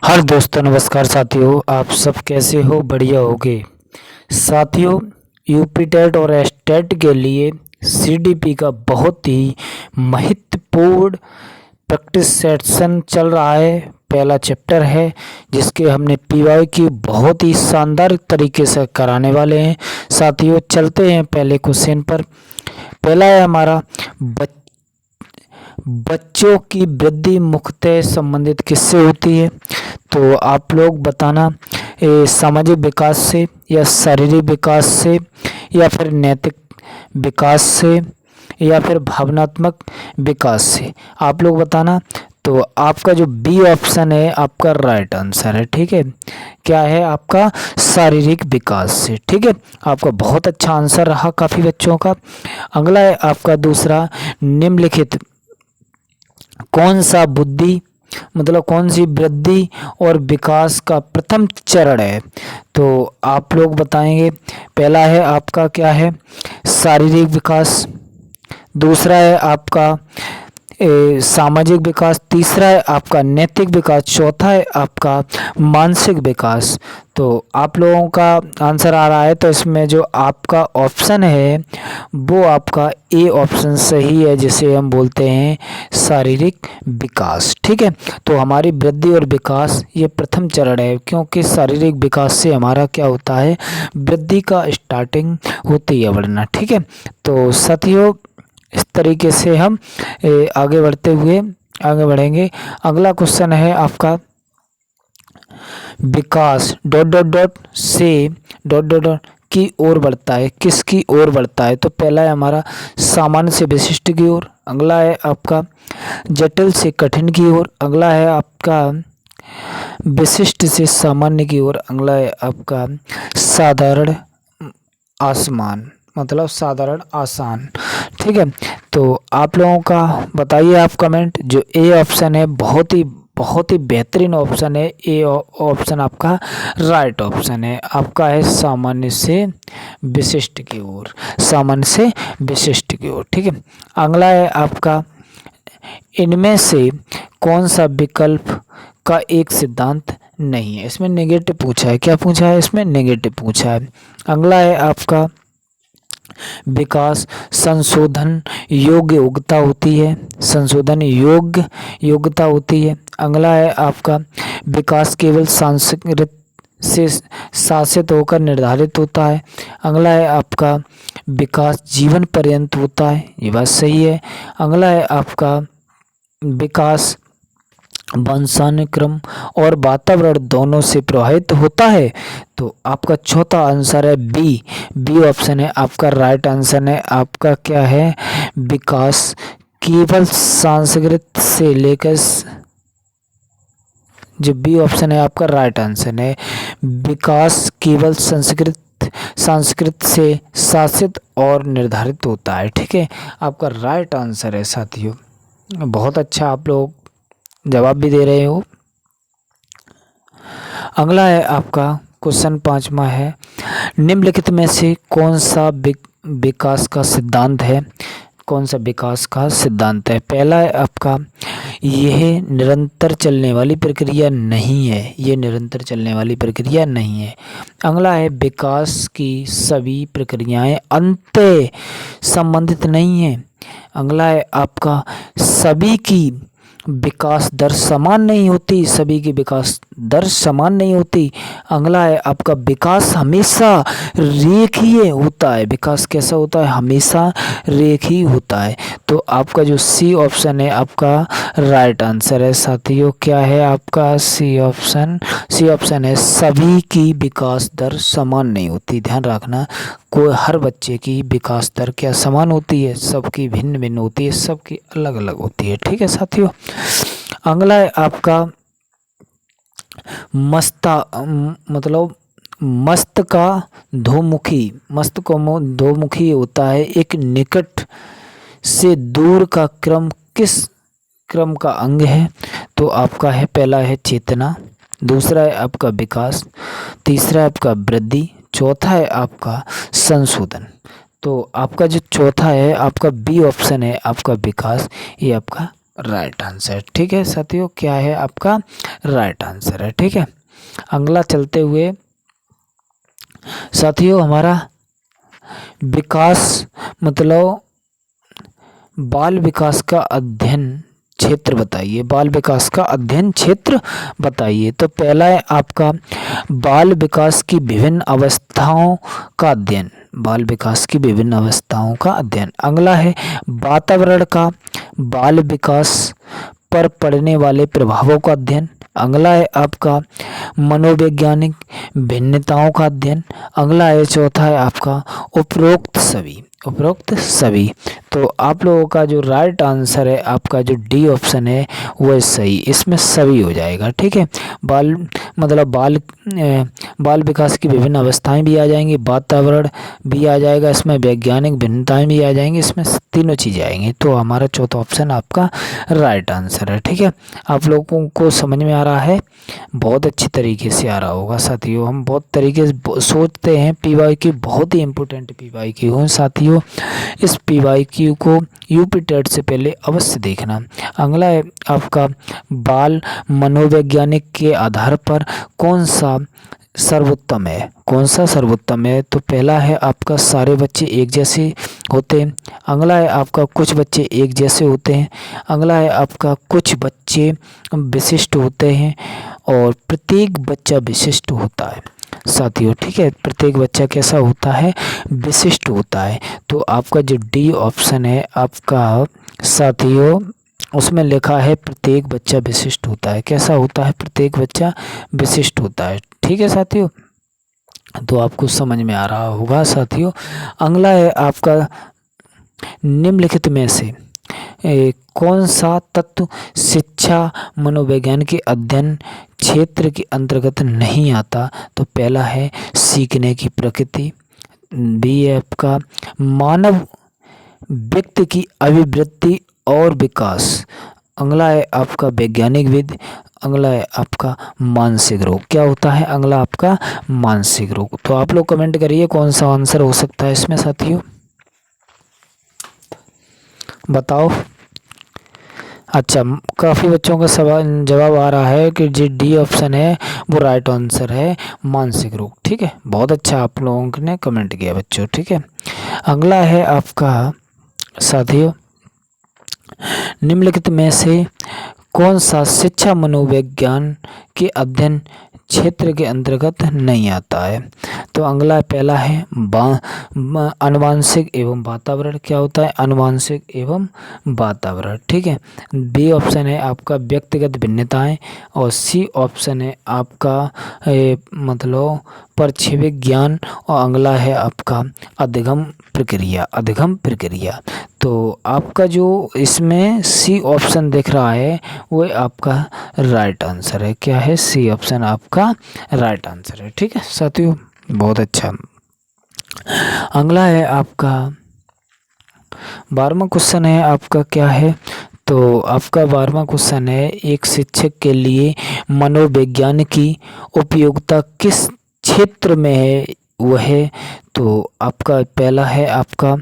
हर दोस्तों नमस्कार साथियों, आप सब कैसे हो? बढ़िया होगे साथियों। यूपी टेट और एस्टेट के लिए सीडीपी का बहुत ही महत्वपूर्ण प्रैक्टिस सेशन चल रहा है। पहला चैप्टर है जिसके हमने पीवाई की बहुत ही शानदार तरीके से कराने वाले हैं साथियों। चलते हैं पहले क्वेश्चन पर। पहला है हमारा बच्चों की वृद्धि मुख्यतः संबंधित किससे होती है? तो आप लोग बताना, सामाजिक विकास से या शारीरिक विकास से या फिर नैतिक विकास से या फिर भावनात्मक विकास से, आप लोग बताना। तो आपका जो बी ऑप्शन है आपका राइट आंसर है। ठीक है, क्या है आपका? शारीरिक विकास से। ठीक है, आपका बहुत अच्छा आंसर रहा काफ़ी बच्चों का। अगला है आपका दूसरा, निम्नलिखित कौन सा बुद्धि मतलब कौन सी वृद्धि और विकास का प्रथम चरण है? तो आप लोग बताएंगे। पहला है आपका क्या है? शारीरिक विकास। दूसरा है आपका सामाजिक विकास। तीसरा है आपका नैतिक विकास। चौथा है आपका मानसिक विकास। तो आप लोगों का आंसर आ रहा है, तो इसमें जो आपका ऑप्शन है वो आपका ए ऑप्शन सही है, जिसे हम बोलते हैं शारीरिक विकास। ठीक है, तो हमारी वृद्धि और विकास ये प्रथम चरण है, क्योंकि शारीरिक विकास से हमारा क्या होता है? वृद्धि का स्टार्टिंग होती है बढ़ना। ठीक है, तो साथियों इस तरीके से हम आगे बढ़ेंगे। अगला क्वेश्चन है आपका, विकास डॉट डॉट डॉट से डॉट डॉट डॉट की ओर बढ़ता है, किसकी ओर बढ़ता है? तो पहला है हमारा सामान्य से विशिष्ट की ओर। अगला है आपका जटिल से कठिन की ओर। अगला है आपका विशिष्ट से सामान्य की ओर। अगला है आपका साधारण आसमान मतलब साधारण आसान। ठीक है, तो आप लोगों का बताइए आप कमेंट। जो ए ऑप्शन है बहुत ही बेहतरीन ऑप्शन है। ए ऑप्शन आपका राइट ऑप्शन है। आपका है सामान्य से विशिष्ट की ओर, सामान्य से विशिष्ट की ओर। ठीक है, अगला है आपका, इनमें से कौन सा विकल्प का एक सिद्धांत नहीं है? इसमें नेगेटिव पूछा है। क्या पूछा है? इसमें नेगेटिव पूछा है। अगला है आपका, विकास संशोधन योग्य योग्यता होती है, संशोधन योग्य योग्यता होती है। अगला है आपका, विकास केवल सांस्कृतिक से शासित होकर निर्धारित होता है। अगला है आपका, विकास जीवन पर्यंत होता है। ये बात सही है। अगला है आपका, विकास वंशानुक्रम और वातावरण दोनों से प्रभावित होता है। तो आपका चौथा आंसर है बी ऑप्शन है आपका राइट आंसर है। आपका क्या है? विकास केवल संस्कृत से लेकर, जो बी ऑप्शन है आपका राइट आंसर है। विकास केवल संस्कृत से शासित और निर्धारित होता है। ठीक है, आपका राइट आंसर है साथियों। बहुत अच्छा, आप लोग जवाब भी दे रहे हो। अगला है आपका क्वेश्चन 5वां है, निम्नलिखित में से कौन सा विकास का सिद्धांत है? कौन सा विकास का सिद्धांत है? पहला है आपका, यह निरंतर चलने वाली प्रक्रिया नहीं है। ये निरंतर चलने वाली प्रक्रिया नहीं है। अगला है, विकास की सभी प्रक्रियाएं अंतः संबंधित नहीं है। अगला है आपका, सभी की विकास दर समान नहीं होती, सभी की विकास दर समान नहीं होती। अगला है आपका, विकास हमेशा रेखीय होता है। विकास कैसा होता है? हमेशा रेखीय होता है। तो आपका जो सी ऑप्शन है आपका राइट आंसर है साथियों। क्या है आपका? सी ऑप्शन है, सभी की विकास दर समान नहीं होती। ध्यान रखना, कोई हर बच्चे की विकास दर क्या समान होती है? सबकी भिन्न भिन्न होती है, सबकी अलग अलग होती है। ठीक है साथियों, अगला है आपका, मस्त का धोमुखी होता है। एक निकट से दूर का क्रम किस क्रम का अंग है? तो आपका है, पहला है चेतना, दूसरा है आपका विकास, तीसरा है आपका वृद्धि, चौथा है आपका संशोधन। तो आपका जो चौथा है आपका बी ऑप्शन है आपका विकास, ये आपका राइट आंसर। ठीक है साथियों, क्या है आपका राइट आंसर है। ठीक है, अगला चलते हुए साथियों, हमारा विकास मतलब बाल विकास का अध्ययन क्षेत्र बताइए। बाल विकास का अध्ययन क्षेत्र बताइए। तो पहला है आपका बाल विकास की विभिन्न अवस्थाओं का अध्ययन। बाल विकास की विभिन्न अवस्थाओं का अध्ययन। अगला है वातावरण का बाल विकास पर पड़ने वाले प्रभावों का अध्ययन। अगला है आपका मनोवैज्ञानिक भिन्नताओं का अध्ययन। अगला है चौथा है आपका उपरोक्त सभी। उपरोक्त सभी। तो आप लोगों का जो राइट आंसर है आपका जो डी ऑप्शन है वो सही, इसमें सभी हो जाएगा। ठीक है, बाल मतलब बाल विकास की विभिन्न अवस्थाएं भी आ जाएंगी, वातावरण भी आ जाएगा, इसमें वैज्ञानिक भिन्नताएं भी आ जाएंगी, इसमें तीनों चीज़ें आएंगी। तो हमारा चौथा ऑप्शन आपका राइट आंसर है। ठीक है, आप लोगों को समझ में आ रहा है, बहुत अच्छी तरीके से आ रहा होगा साथियों। हम बहुत तरीके से सोचते हैं, पीवाईक्यू बहुत ही इंपॉर्टेंट पीवाईक्यू है साथियों। इस पीवाईक्यू को यूपी टेट से पहले अवश्य देखना। अगला है आपका बाल मनोवैज्ञानिक के आधार पर कौन सा सर्वोत्तम है। कौन सा सर्वोत्तम है। तो पहला है आपका सारे बच्चे एक जैसे होते हैं। अगला है आपका कुछ बच्चे एक जैसे होते हैं। अगला है आपका कुछ बच्चे विशिष्ट होते हैं और प्रत्येक बच्चा विशिष्ट होता है साथियों। ठीक है, प्रत्येक बच्चा कैसा होता है, विशिष्ट होता है। तो आपका जो डी ऑप्शन है आपका साथियों, उसमें लिखा है प्रत्येक बच्चा विशिष्ट होता है। कैसा होता है, प्रत्येक बच्चा विशिष्ट होता है। ठीक है साथियों, तो आपको समझ में आ रहा होगा साथियों। अगला है आपका निम्नलिखित में से कौन सा तत्व शिक्षा मनोविज्ञान के अध्ययन क्षेत्र के अंतर्गत नहीं आता। तो पहला है सीखने की प्रकृति। बी है आपका मानव व्यक्ति की अभिवृद्धि और विकास। अगला है आपका वैज्ञानिक विधि। अगला है आपका मानसिक रोग। क्या होता है अगला आपका मानसिक रोग। तो आप लोग कमेंट करिए कौन सा आंसर हो सकता है इसमें साथियों, बताओ। अच्छा, काफ़ी बच्चों का सवाल जवाब आ रहा है कि जी डी ऑप्शन है वो राइट आंसर है, मानसिक रोग। ठीक है, बहुत अच्छा आप लोगों ने कमेंट किया बच्चों। ठीक है, अगला है आपका साथियों निम्नलिखित में से कौन सा शिक्षा मनोविज्ञान के अध्ययन क्षेत्र के अंतर्गत नहीं आता है। तो अगला पहला है आनुवांशिक एवं वातावरण। क्या होता है आनुवांशिक एवं वातावरण। ठीक है, बी ऑप्शन है आपका व्यक्तिगत भिन्नताएं और सी ऑप्शन है आपका मतलब परछेविक ज्ञान और अगला है आपका अधिगम प्रक्रिया। अधिगम प्रक्रिया। तो आपका जो इसमें सी ऑप्शन दिख रहा है वो आपका राइट आंसर है। क्या है, सी ऑप्शन आपका राइट आंसर है। ठीक है साथियों, बहुत अच्छा। अगला है आपका 12वां क्वेश्चन है आपका क्या है। तो आपका 12वां क्वेश्चन है एक शिक्षक के लिए मनोविज्ञान की उपयोगिता किस क्षेत्र में है वह। तो आपका पहला है आपका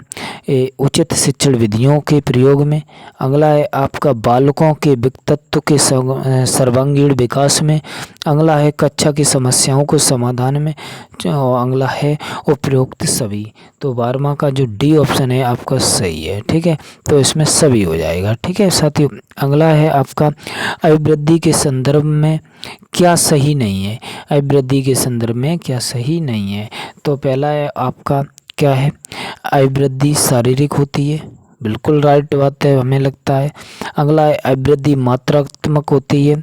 उचित शिक्षण विधियों के प्रयोग में। अगला है आपका बालकों के व्यक्तित्व के सर्वांगीण विकास में। अगला है कक्षा की समस्याओं को समाधान में। अगला है उपरोक्त सभी। तो 12वां का जो डी ऑप्शन है आपका सही है। ठीक है, तो इसमें सभी हो जाएगा। ठीक है साथियों, अगला है आपका अभिवृद्धि के संदर्भ में क्या सही नहीं है। अभिवृद्धि के संदर्भ में क्या सही नहीं है। तो पहला है आपका क्या है, अभिवृद्धि शारीरिक होती है। बिल्कुल राइट बात है हमें लगता है। अगला है अभिवृद्धि मात्रात्मक होती है।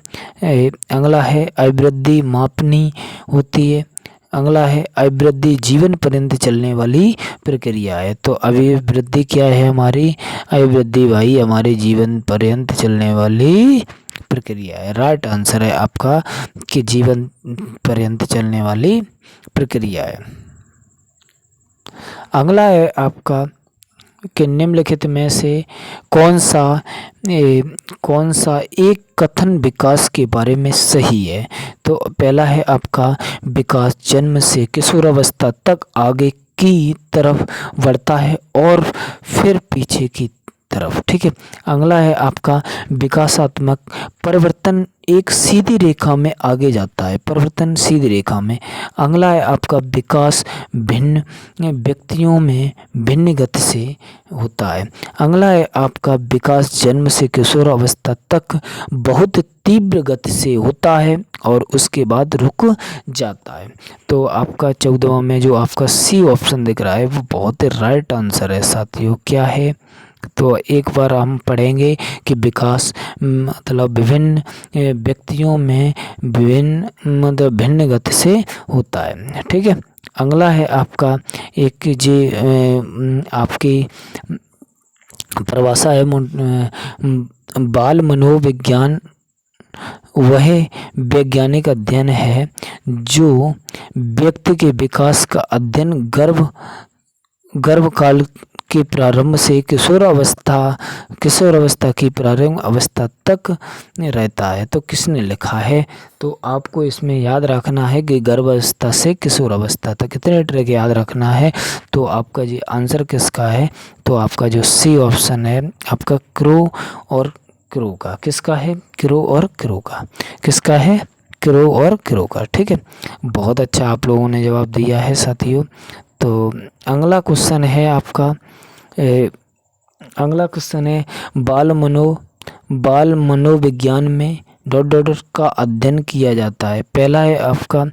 अगला है अभिवृद्धि मापनीय होती है। अगला है अभिवृद्धि जीवन पर्यंत चलने वाली प्रक्रिया है। तो अभिवृद्धि क्या है हमारी, अभिवृद्धि भाई हमारे जीवन पर्यंत चलने वाली प्रक्रिया है। राइट आंसर है आपका कि जीवन पर्यंत चलने वाली प्रक्रिया है। अगला है आपका कि निम्नलिखित में से कौन सा एक कथन विकास के बारे में सही है। तो पहला है आपका विकास जन्म से किशोरावस्था तक आगे की तरफ बढ़ता है और फिर पीछे की तरफ, ठीक है। अगला है आपका विकासात्मक परिवर्तन एक सीधी रेखा में आगे जाता है, परिवर्तन सीधी रेखा में। अगला है आपका विकास भिन्न व्यक्तियों में भिन्न गति से होता है। अगला है आपका विकास जन्म से किशोर अवस्था तक बहुत तीव्र गति से होता है और उसके बाद रुक जाता है। तो आपका 14वां में जो आपका सी ऑप्शन दिख रहा है वो बहुत ही राइट आंसर है साथियों। क्या है? तो एक बार हम पढ़ेंगे कि विकास मतलब विभिन्न व्यक्तियों में विभिन्न मतलब भिन्न गति से होता है, ठीक है। अगला है आपका एक आपकी परिभाषा है बाल मनोविज्ञान वह वैज्ञानिक अध्ययन है जो व्यक्ति के विकास का अध्ययन गर्भकाल के प्रारंभ से किशोर अवस्था की प्रारंभ अवस्था तक रहता है। तो किसने लिखा है? तो आपको इसमें याद रखना है कि गर्भावस्था से किशोर अवस्था तक कितने ट्रैक याद रखना है। तो आपका जी आंसर किसका है? तो आपका जो सी ऑप्शन है आपका क्रो और क्रो का। किसका है? क्रो और क्रो का। किसका है? क्रो और क्रो का, ठीक है। बहुत अच्छा आप लोगों ने जवाब दिया है साथियों। तो अगला क्वेश्चन है आपका अगला क्वेश्चन है बाल मनोविज्ञान में डॉट का अध्ययन किया जाता है। पहला है आपका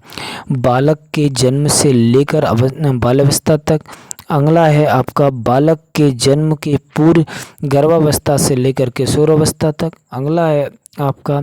बालक के जन्म से लेकर बाल्यावस्था तक। अगला है आपका बालक के जन्म के पूर्व गर्भावस्था से लेकर किशोरावस्था तक। अगला है आपका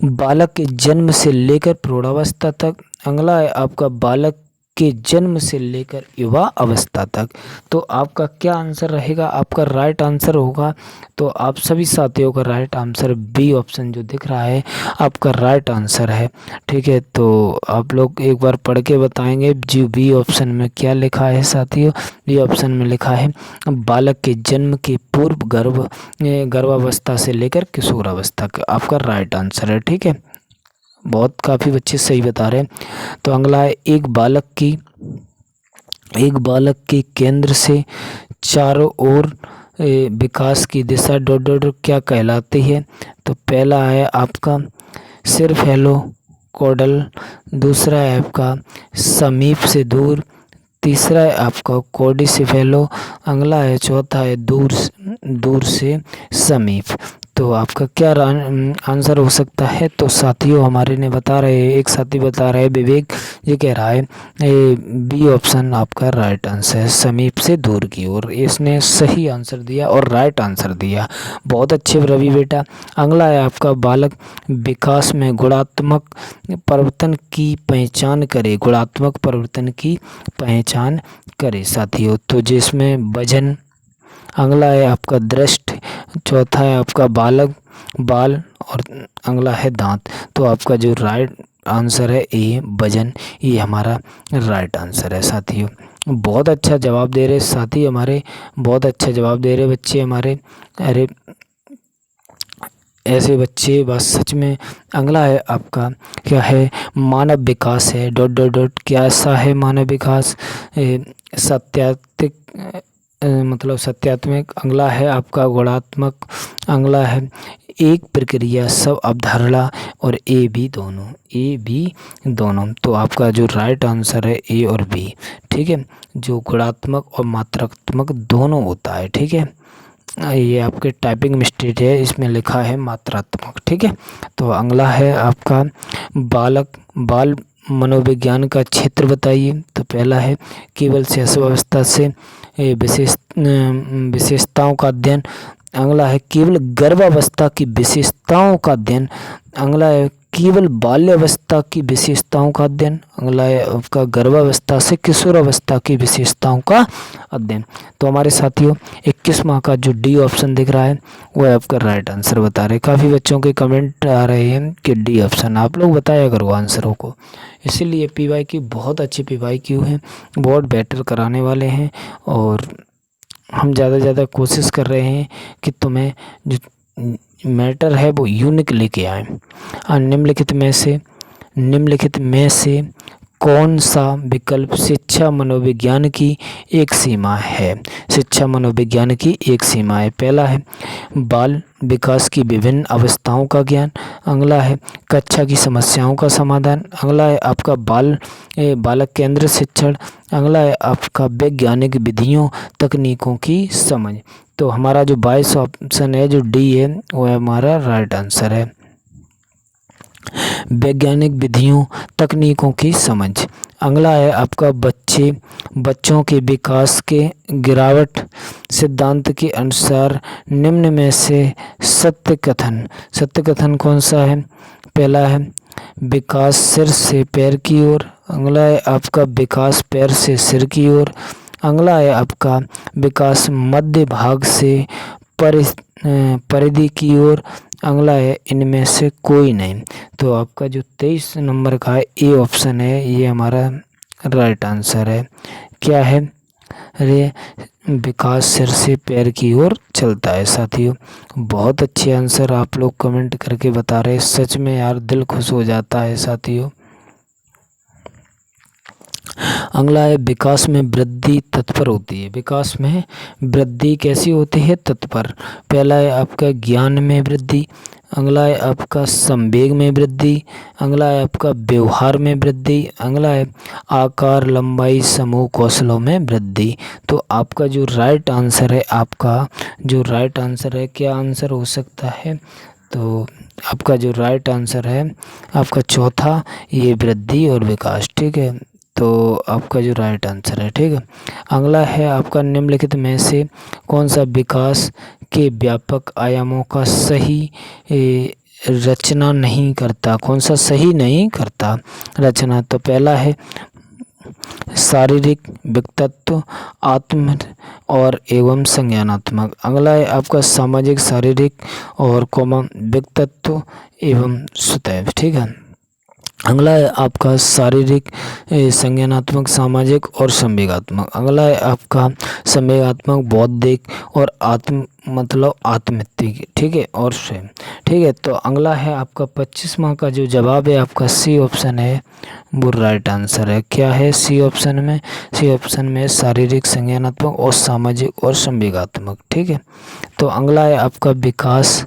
बालक के जन्म से लेकर प्रौढ़ावस्था तक। अगला है आपका बालक के जन्म से लेकर युवा अवस्था तक। तो आपका क्या आंसर रहेगा? आपका राइट आंसर होगा तो आप सभी साथियों का राइट आंसर बी ऑप्शन जो दिख रहा है आपका राइट आंसर है, ठीक है। तो आप लोग एक बार पढ़ के बताएंगे जी बी ऑप्शन में क्या लिखा है साथियों। बी ऑप्शन में लिखा है बालक के जन्म के पूर्व गर्भावस्था से लेकर किशोरावस्था का आपका राइट आंसर है, ठीक है। बहुत काफ़ी बच्चे सही बता रहे हैं। तो अगला है एक बालक के केंद्र से चारों ओर विकास की दिशा डॉट क्या कहलाती है? तो पहला है आपका सिर्फ हेलो कोडल, दूसरा है आपका समीप से दूर, तीसरा है आपका कोडी से फैलो, अगला है चौथा है दूर से समीप। तो आपका क्या आंसर हो सकता है? तो साथियों हमारे ने बता रहे हैं, एक साथी बता रहे हैं विवेक, ये कह रहा है बी ऑप्शन आपका राइट आंसर है, समीप से दूर की ओर। इसने सही आंसर दिया और राइट आंसर दिया। बहुत अच्छे रवि बेटा। अगला है आपका बालक विकास में गुणात्मक परिवर्तन की पहचान करे। गुणात्मक परिवर्तन की पहचान करे साथियों। तो जिसमें वजन, अगला है आपका दृष्टि, चौथा है आपका बाल और अगला है दांत। तो आपका जो राइट आंसर है ए वजन, ये हमारा राइट आंसर है साथियों। बहुत अच्छा जवाब दे रहे साथी हमारे, बहुत अच्छा जवाब दे रहे बच्चे हमारे। अरे ऐसे बच्चे बस सच में। अगला है आपका क्या है? मानव विकास है डॉट क्या ऐसा है मानव विकास? सत्यात्मक। अगला है आपका गुणात्मक। अगला है एक प्रक्रिया सब अवधारणा और ए बी दोनों। तो आपका जो राइट आंसर है ए और बी, ठीक है। जो गुणात्मक और मात्रात्मक दोनों होता है, ठीक है। ये आपके टाइपिंग मिस्टेक है, इसमें लिखा है मात्रात्मक, ठीक है। तो अगला है आपका बाल मनोविज्ञान का क्षेत्र बताइए। तो पहला है केवल शैशवावस्था से विशेषताओं का अध्ययन। अगला है केवल गर्भावस्था की विशेषताओं का अध्ययन। अगला है केवल बाल्यावस्था की विशेषताओं का अध्ययन। अगला है आपका गर्भावस्था से किशोरावस्था की विशेषताओं का अध्ययन। तो हमारे साथियों 21वां का जो डी ऑप्शन दिख रहा है वो आपका राइट आंसर बता रहे हैं। काफ़ी बच्चों के कमेंट आ रहे हैं कि डी ऑप्शन, आप लोग बताया करो आंसरों को। इसीलिए PYQ बहुत अच्छे PYQ हैं, बहुत बेटर कराने वाले हैं और हम ज़्यादा से ज़्यादा कोशिश कर रहे हैं कि तुम्हें जो मैटर है वो यूनिक लेके आए। निम्नलिखित में से कौन सा विकल्प शिक्षा मनोविज्ञान की एक सीमा है? शिक्षा मनोविज्ञान की एक सीमा है। पहला है बाल विकास की विभिन्न अवस्थाओं का ज्ञान, अगला है कक्षा की समस्याओं का समाधान, अगला है आपका बालक केंद्रित शिक्षण, अगला है आपका वैज्ञानिक विधियों तकनीकों की समझ। तो हमारा जो 22 ऑप्शन है जो डी है वो हमारा राइट आंसर है, वैज्ञानिक विधियों तकनीकों की समझ। अगला है आपका बच्चों के विकास के गिरावट सिद्धांत के अनुसार निम्न में से सत्य कथन कौन सा है? पहला है विकास सिर से पैर की ओर, अगला है आपका विकास पैर से सिर की ओर, अगला है आपका विकास मध्य भाग से परिधि की ओर, अगला है इनमें से कोई नहीं। तो आपका जो 23 नंबर का ए ऑप्शन है ये हमारा राइट आंसर है। क्या है? अरे विकास सिर से पैर की ओर चलता है। साथियों बहुत अच्छे आंसर आप लोग कमेंट करके बता रहे हैं, सच में यार दिल खुश हो जाता है। साथियों अगला है विकास में वृद्धि तत्पर होती है। विकास में वृद्धि कैसी होती है? तत्पर। पहला है आपका ज्ञान में वृद्धि, अगला है आपका संवेग में वृद्धि, अगला है आपका व्यवहार में वृद्धि, अगला है आकार लंबाई समूह कौशलों में वृद्धि। तो आपका जो राइट आंसर है क्या आंसर हो सकता है? तो आपका जो राइट आंसर है आपका चौथा, ये वृद्धि और विकास। ठीक है, तो आपका जो राइट आंसर है। ठीक है, अगला है आपका निम्नलिखित में से कौन सा विकास के व्यापक आयामों का सही रचना नहीं करता? कौन सा सही नहीं करता रचना? तो पहला है शारीरिक, व्यक्तित्व, आत्म और एवं संज्ञानात्मक, अगला है आपका सामाजिक, शारीरिक और व्यक्तित्व एवं सदैव। ठीक है, अगला है आपका शारीरिक, संज्ञानात्मक, सामाजिक और संवेगात्मक, अगला है आपका संवेगात्मक, बौद्धिक और आत्मिक। ठीक है, और स्वयं। ठीक है, तो अगला है आपका 25वां का जो जवाब है आपका सी ऑप्शन है वो राइट आंसर है। क्या है सी ऑप्शन में? सी ऑप्शन में शारीरिक, संज्ञानात्मक और सामाजिक और संवेगात्मक। ठीक है, तो अगला है आपका विकास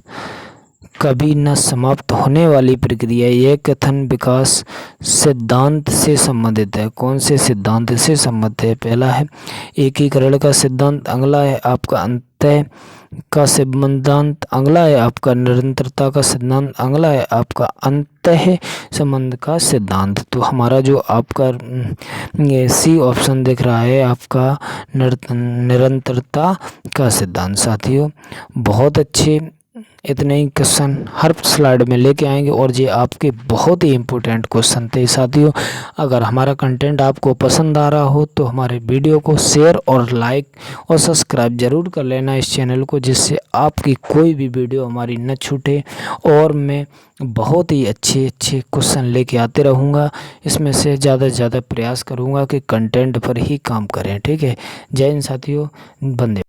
कभी न समाप्त होने वाली प्रक्रिया, यह कथन विकास सिद्धांत से संबंधित है। कौन से सिद्धांत से संबंधित है? पहला है एकीकरण का सिद्धांत, अगला है आपका अंतः का सिद्धांत, अगला है आपका निरंतरता का सिद्धांत, अगला है आपका अंतः संबंध का सिद्धांत। तो हमारा जो आपका ये सी ऑप्शन दिख रहा है आपका निरंतरता का सिद्धांत। साथियों बहुत अच्छे इतने ही क्वेश्चन हर स्लाइड में लेके आएंगे और ये आपके बहुत ही इम्पोर्टेंट क्वेश्चन थे। साथियों अगर हमारा कंटेंट आपको पसंद आ रहा हो तो हमारे वीडियो को शेयर और लाइक और सब्सक्राइब ज़रूर कर लेना इस चैनल को, जिससे आपकी कोई भी वीडियो हमारी न छूटे। और मैं बहुत ही अच्छे क्वेश्चन लेके आते रहूँगा, इसमें से ज़्यादा से ज़्यादा प्रयास करूँगा कि कंटेंट पर ही काम करें। ठीक है, जय हिंद साथियों, वंदे।